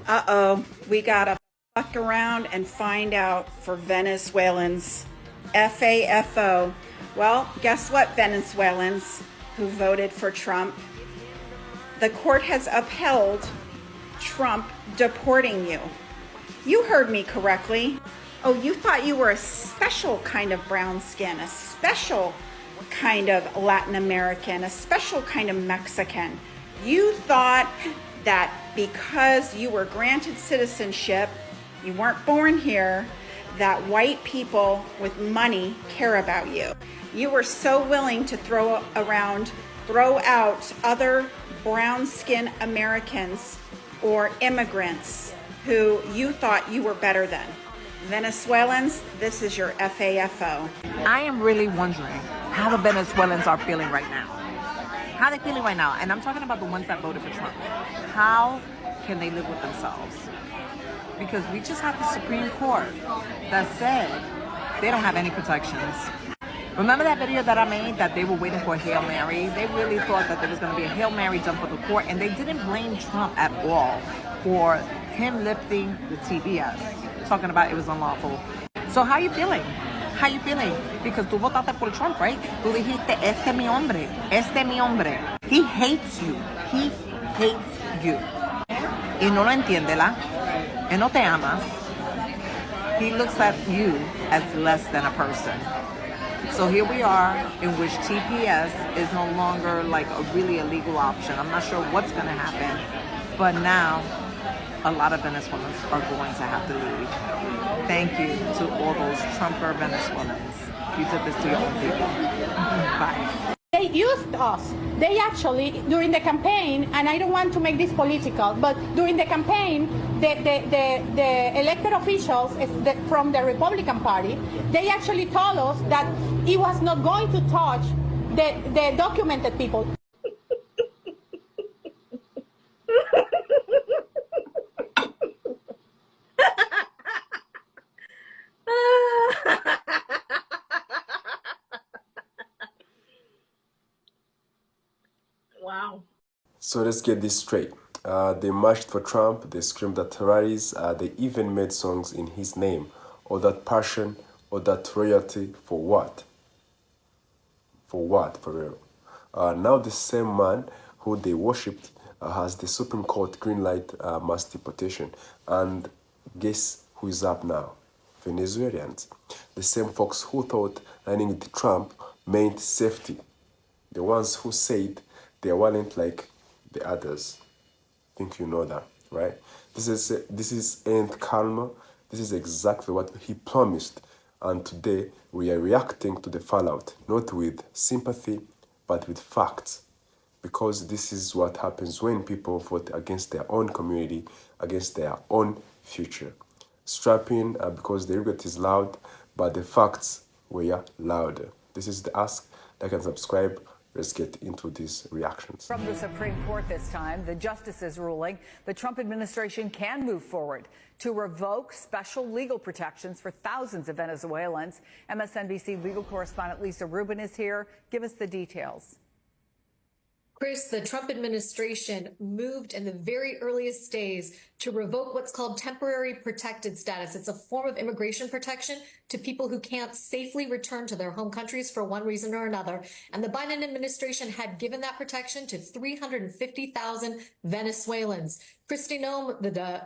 Uh-oh, we gotta fuck around and find out for Venezuelans. FAFO. Well, guess what, Venezuelans who voted for Trump? The court has upheld Trump deporting you. You heard me correctly. Oh, you thought you were a special kind of brown skin, a special kind of Latin American, a special kind of Mexican. You thought that because you were granted citizenship, you weren't born here, that white people with money care about you. You were so willing to throw out other brown-skinned Americans or immigrants who you thought you were better than. Venezuelans, this is your FAFO. I am really wondering how the Venezuelans are feeling right now. How are they feeling right now? And I'm talking about the ones that voted for Trump. How can they live with themselves? Because we just had the Supreme Court that said they don't have any protections. Remember that video that I made that they were waiting for a Hail Mary? They really thought that there was going to be a Hail Mary done for the court, and they didn't blame Trump at all for him lifting the TBS, talking about it was unlawful. So how are you feeling? How you feeling? Because tú votaste por Trump, right? Tú dijiste, este mi hombre, este mi hombre. He hates you. He hates you. Y no lo entiende, ¿la? Él no te ama. He looks at you as less than a person. So here we are, in which TPS is no longer like a really illegal option. I'm not sure what's going to happen, but now a lot of Venezuelans are going to have to leave. Thank you to all those Trumper Venezuelans. You did this to your own people. Bye. They used us. They actually, during the campaign, and I don't want to make this political, but during the campaign, the elected officials from the Republican Party, they actually told us that it was not going to touch the documented people. Wow. So let's get this straight. They marched for Trump, they screamed at rallies, they even made songs in his name. All that passion, all that royalty, for what? For what, for real? Now the same man who they worshipped has the Supreme Court greenlight mass deportation. And guess who is up now? Venezuelans. The same folks who thought running with Trump meant safety. The ones who said they weren't like the others. I think you know that, right? This ain't karma. This is exactly what he promised. And today we are reacting to the fallout, not with sympathy, but with facts. Because this is what happens when people vote against their own community, against their own future. Strap in because the regret is loud, but the facts were louder. This is the Ask. Like and subscribe. Let's get into these reactions. From the Supreme Court this time, the justices ruling the Trump administration can move forward to revoke special legal protections for thousands of Venezuelans. MSNBC legal correspondent Lisa Rubin is here. Give us the details. Chris, the Trump administration moved in the very earliest days to revoke what's called temporary protected status. It's a form of immigration protection to people who can't safely return to their home countries for one reason or another. And the Biden administration had given that protection to 350,000 Venezuelans. Kristi Noem,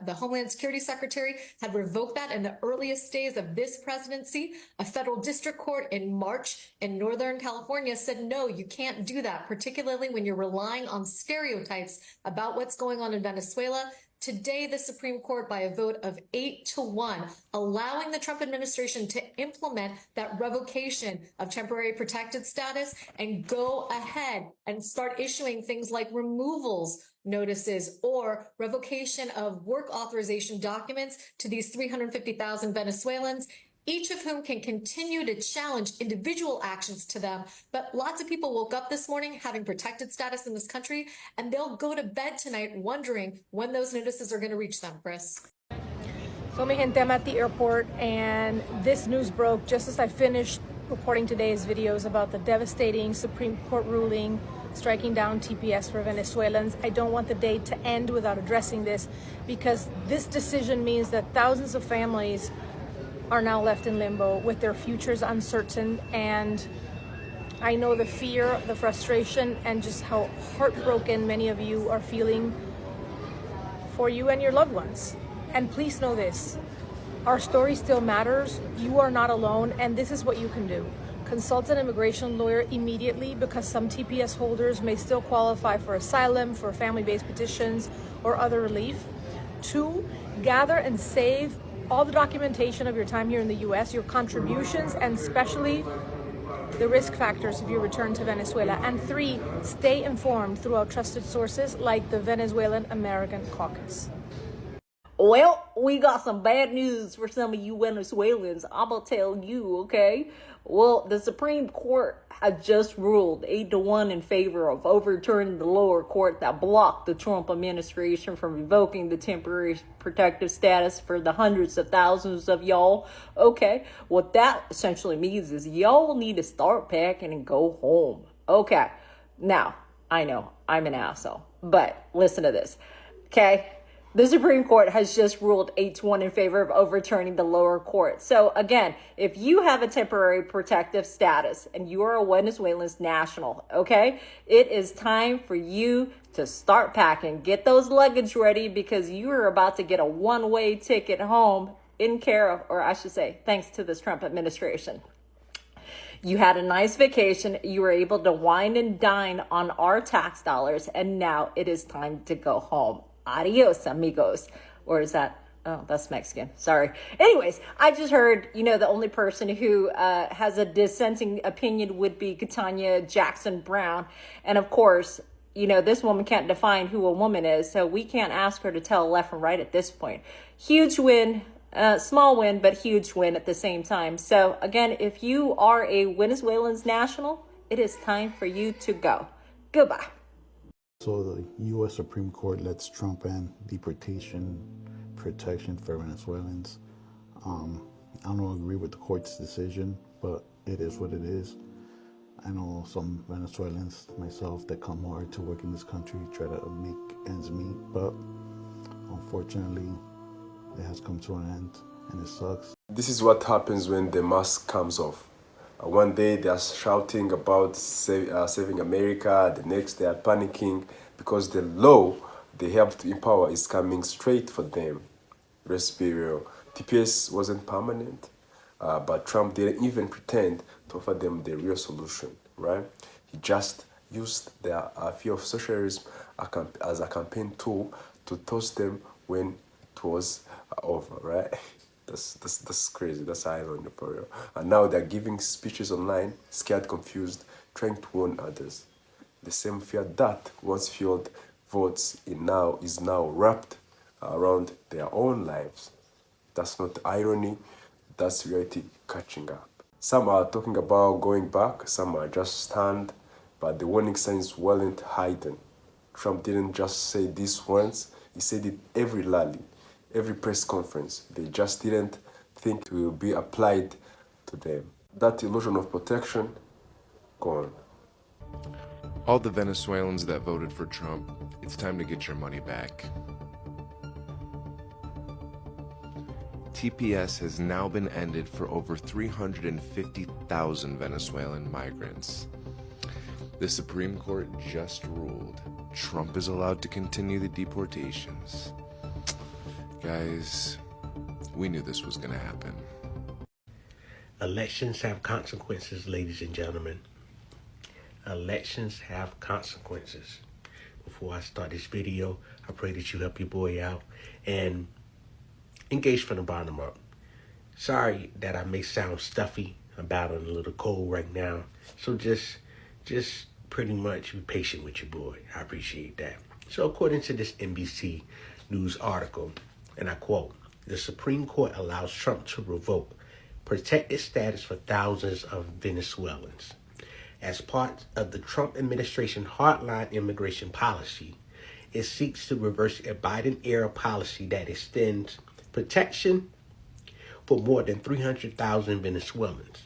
the Homeland Security Secretary, had revoked that in the earliest days of this presidency. A federal district court in March in Northern California said, no, you can't do that, particularly when you're relying on stereotypes about what's going on in Venezuela. Today, the Supreme Court, by a vote of 8-1, allowing the Trump administration to implement that revocation of temporary protected status and go ahead and start issuing things like removals notices or revocation of work authorization documents to these 350,000 Venezuelans, each of whom can continue to challenge individual actions to them. But lots of people woke up this morning having protected status in this country, and they'll go to bed tonight wondering when those notices are going to reach them, Chris. So, mi gente, I'm at the airport, and this news broke just as I finished reporting today's videos about the devastating Supreme Court ruling striking down TPS for Venezuelans. I don't want the day to end without addressing this, because this decision means that thousands of families are now left in limbo with their futures uncertain. And I know the fear, the frustration, and just how heartbroken many of you are feeling for you and your loved ones. And please know this, our story still matters. You are not alone, and this is what you can do. Consult an immigration lawyer immediately, because some TPS holders may still qualify for asylum, for family-based petitions, or other relief. 2, gather and save all the documentation of your time here in the US, your contributions, and especially the risk factors if you return to Venezuela. And 3, stay informed throughout trusted sources like the Venezuelan American Caucus. Well, we got some bad news for some of you Venezuelans. I'm going to tell you, okay? Well, the Supreme Court had just ruled 8-1 in favor of overturning the lower court that blocked the Trump administration from revoking the temporary protective status for the hundreds of thousands of y'all. Okay, what that essentially means is y'all need to start packing and go home. Okay, now, I know, I'm an asshole, but listen to this, okay? The Supreme Court has just ruled 8-1 in favor of overturning the lower court. So again, if you have a temporary protective status and you are a Venezuelan national, okay, it is time for you to start packing. Get those luggage ready, because you are about to get a one-way ticket home in care of, or I should say, thanks to this Trump administration. You had a nice vacation. You were able to wine and dine on our tax dollars, and now it is time to go home. Adios, amigos. Or is that, oh, that's Mexican. Sorry. Anyways, I just heard, the only person who has a dissenting opinion would be Katanya Jackson Brown. And of course, this woman can't define who a woman is, so we can't ask her to tell left and right at this point. Huge win, small win, but huge win at the same time. So again, if you are a Venezuelan national, it is time for you to go. Goodbye. So the U.S. Supreme Court lets Trump end deportation protection for Venezuelans. I don't agree with the court's decision, but it is what it is. I know some Venezuelans, myself, that come hard to work in this country, try to make ends meet, but unfortunately, it has come to an end, and it sucks. This is what happens when the mask comes off. One day they are shouting about saving America, the next they are panicking because the law they have to empower is coming straight for them. Let's be real. TPS wasn't permanent, but Trump didn't even pretend to offer them the real solution, right? He just used their fear of socialism as a campaign tool to toss them when it was over, right? That's crazy. That's irony for real. And now they're giving speeches online, scared, confused, trying to warn others. The same fear that once fueled votes is now wrapped around their own lives. That's not irony. That's reality catching up. Some are talking about going back. Some are just stunned. But the warning signs weren't hidden. Trump didn't just say this once. He said it every rally, every press conference. They just didn't think it will be applied to them. That illusion of protection, gone. All the Venezuelans that voted for Trump, it's time to get your money back. TPS has now been ended for over 350,000 Venezuelan migrants. The Supreme Court just ruled Trump is allowed to continue the deportations. Guys, we knew this was going to happen. Elections have consequences, ladies and gentlemen. Elections have consequences. Before I start this video, I pray that you help your boy out and engage from the bottom up. Sorry that I may sound stuffy. I'm battling a little cold right now. So just pretty much be patient with your boy. I appreciate that. So according to this NBC News article, and I quote, the Supreme Court allows Trump to revoke protected status for thousands of Venezuelans. As part of the Trump administration hardline immigration policy, it seeks to reverse a Biden-era policy that extends protection for more than 300,000 Venezuelans.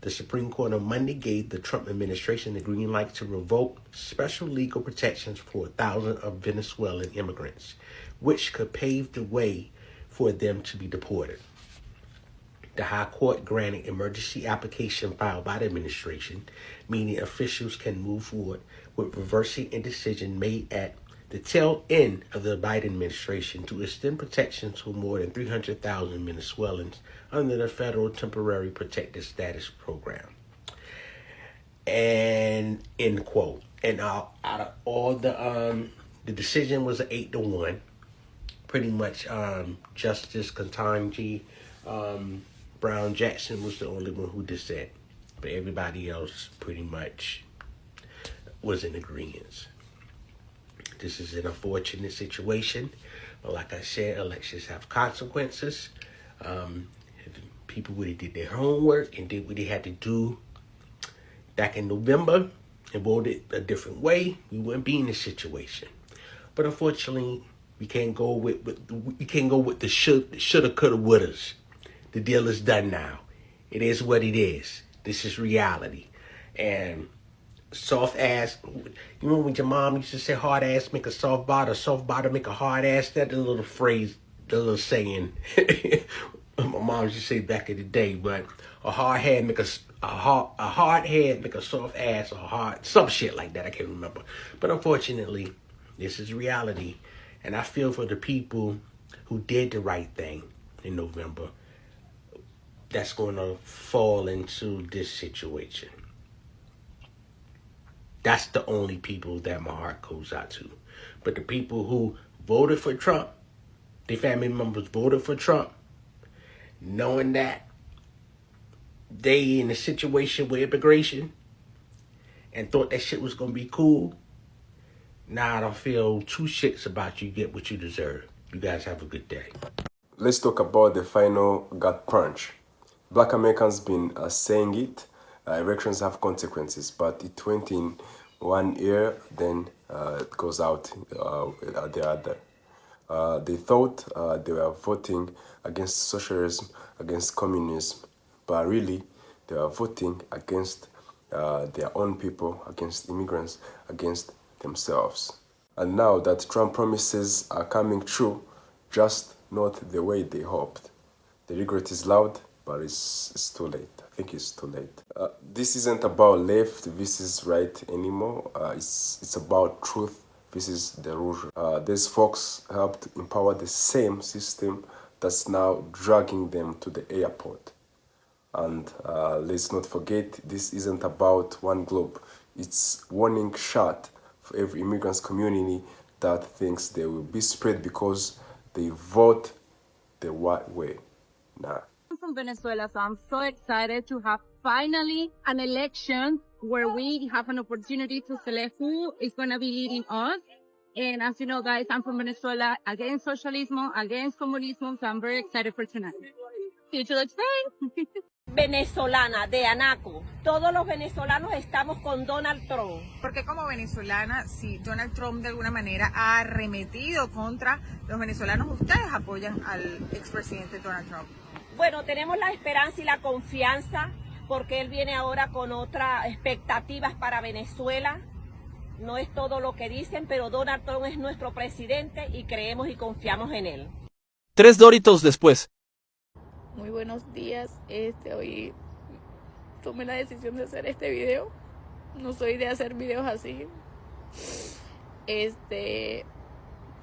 The Supreme Court on Monday gave the Trump administration the green light to revoke special legal protections for thousands of Venezuelan immigrants, which could pave the way for them to be deported. The High Court granted emergency application filed by the administration, meaning officials can move forward with reversing a decision made at the tail end of the Biden administration to extend protection to more than 300,000 Venezuelans under the federal temporary protected status program. And end quote. And out of all the decision was an 8-1. Pretty much Justice Ketanji Brown Jackson was the only one who dissent, but everybody else pretty much was in agreement. This is an unfortunate situation, but like I said, elections have consequences. If people would have did their homework and did what they had to do back in November and voted a different way, we wouldn't be in this situation. But unfortunately, we can't go with the shoulda, coulda, wouldas. The deal is done now. It is what it is. This is reality. And soft ass, you remember when your mom used to say hard ass make a soft bottom make a hard ass? That's the little phrase, the little saying my mom used to say back in the day. But a hard head make a soft ass, or hard some shit like that. I can't remember. But unfortunately, this is reality. And I feel for the people who did the right thing in November that's going to fall into this situation. That's the only people that my heart goes out to. But the people who voted for Trump, their family members voted for Trump, knowing that they in a situation with immigration and thought that shit was going to be cool, now I don't feel two shits about you. Get what you deserve. You guys have a good day. Let's talk about the final gut punch. Black Americans been saying it. Elections have consequences, but it went in one ear, then it goes out the other. They thought they were voting against socialism, against communism, but really they were voting against their own people, against immigrants, against themselves. And now that Trump promises are coming true, just not the way they hoped. The regret is loud, but it's too late. I think it's too late. This isn't about left versus right anymore. It's about truth versus delusion. These folks helped empower the same system that's now dragging them to the airport. And let's not forget, this isn't about one globe. It's warning shot for every immigrant community that thinks they will be spread because they vote the right way. Nah. I'm from Venezuela, so I'm so excited to have finally an election where we have an opportunity to select who is going to be leading us. And as you know, guys, I'm from Venezuela, against socialism, against communism, so I'm very excited for tonight. Future looks bright. Venezolana de Anaco. Todos los venezolanos estamos con Donald Trump. Porque como venezolana, si Donald Trump de alguna manera ha arremetido contra los venezolanos, ustedes apoyan al expresidente Donald Trump. Bueno, tenemos la esperanza y la confianza porque él viene ahora con otras expectativas para Venezuela. No es todo lo que dicen, pero Donald Trump es nuestro presidente y creemos y confiamos en él. 3 Doritos después. Muy buenos días. Hoy tomé la decisión de hacer este video. No soy de hacer videos así.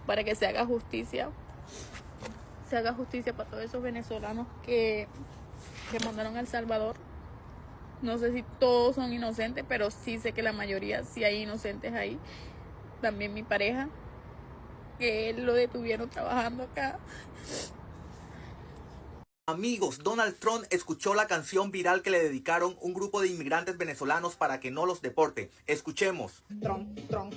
Para que se haga justicia. Se haga justicia para todos esos venezolanos que mandaron a El Salvador. No sé si todos son inocentes, pero sí sé que la mayoría sí hay inocentes ahí. También mi pareja, que él lo detuvieron trabajando acá. Amigos, Donald Trump escuchó la canción viral que le dedicaron un grupo de inmigrantes venezolanos para que no los deporte. Escuchemos. Donald Trump,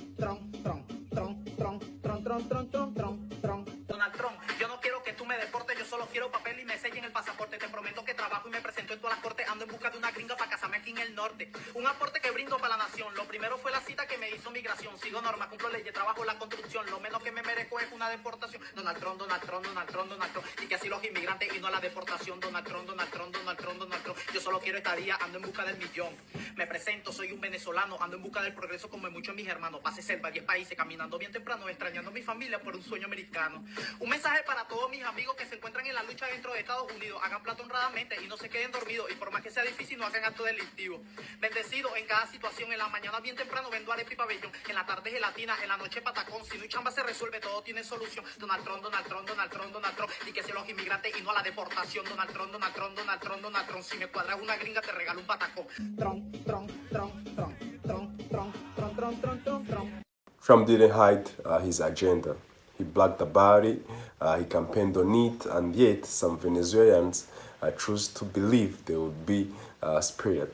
yo no quiero que tú me deportes, yo solo quiero papel y me sellen el pasaporte. Te prometo que trabajo y me presento en todas las cortes. Ando en busca de una gringa para casarme aquí en en el norte. Un aporte que brindo para la nación. Lo primero fue la cita que me hizo migración. Sigo normas, cumplo leyes, trabajo la construcción. Lo menos que me merezco es una deportación. Donald Trump, Donald Trump, Donald Trump, Donald Trump. Y que así los inmigrantes y no la deportación. Donald Trump, Donald Trump, Donald Trump, Donald Trump. Yo solo quiero estadía, ando en busca del millón. Me presento, soy un venezolano, ando en busca del progreso como muchos de mis hermanos. Pasé selva, 10 países, caminando bien temprano, extrañando a mi familia por un sueño americano. Un mensaje para todos mis amigos que se encuentran en la lucha dentro de Estados Unidos. Hagan plata honradamente y no se queden dormidos. Y por más que sea difícil, no hagan acto delictivo. Bendecido en cada situación. En la mañana bien temprano vendo arepa y pabellón. En la tarde gelatina, en la noche patacón. Si no hay chamba se resuelve, todo tiene solución. Donald Trump, Donald Trump, Donald Trump, Donald Trump. Y que si los inmigrantes y no a la deportación. Donald Trump, Donald Trump, Donald Trump, Donald Trump. Si me cuadras una gringa te regalo un patacón. Trump, Trump, Trump, Trump, Trump, Trump, Trump, Trump, Trump, Trump, Trump. Trump didn't hide his agenda. He bragged about it, he campaigned on it, and yet some Venezuelans choose to believe they would be spared.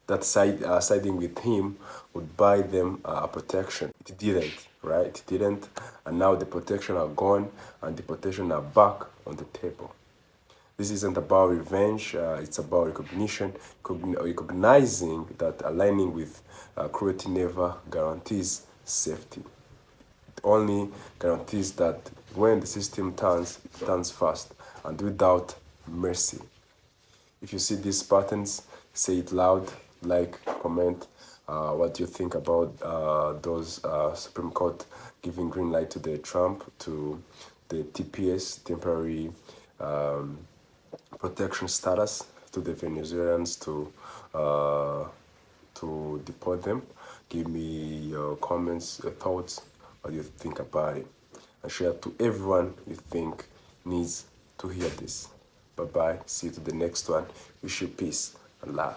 That siding with him would buy them protection. It didn't, right? It didn't, and now the protection are gone, and deportation are back on the table. This isn't about revenge, it's about recognition, recognizing that aligning with cruelty never guarantees safety. It only guarantees that when the system turns, it turns fast and without mercy. If you see these patterns, say it loud, like, comment what you think about those Supreme Court giving green light to the Trump, to the TPS, temporary protection status, to the Venezuelans to deport them. Give me your comments, your thoughts, what you think about it, and share to everyone you think needs to hear this. Bye bye. See you to the next one. Wish you peace and love.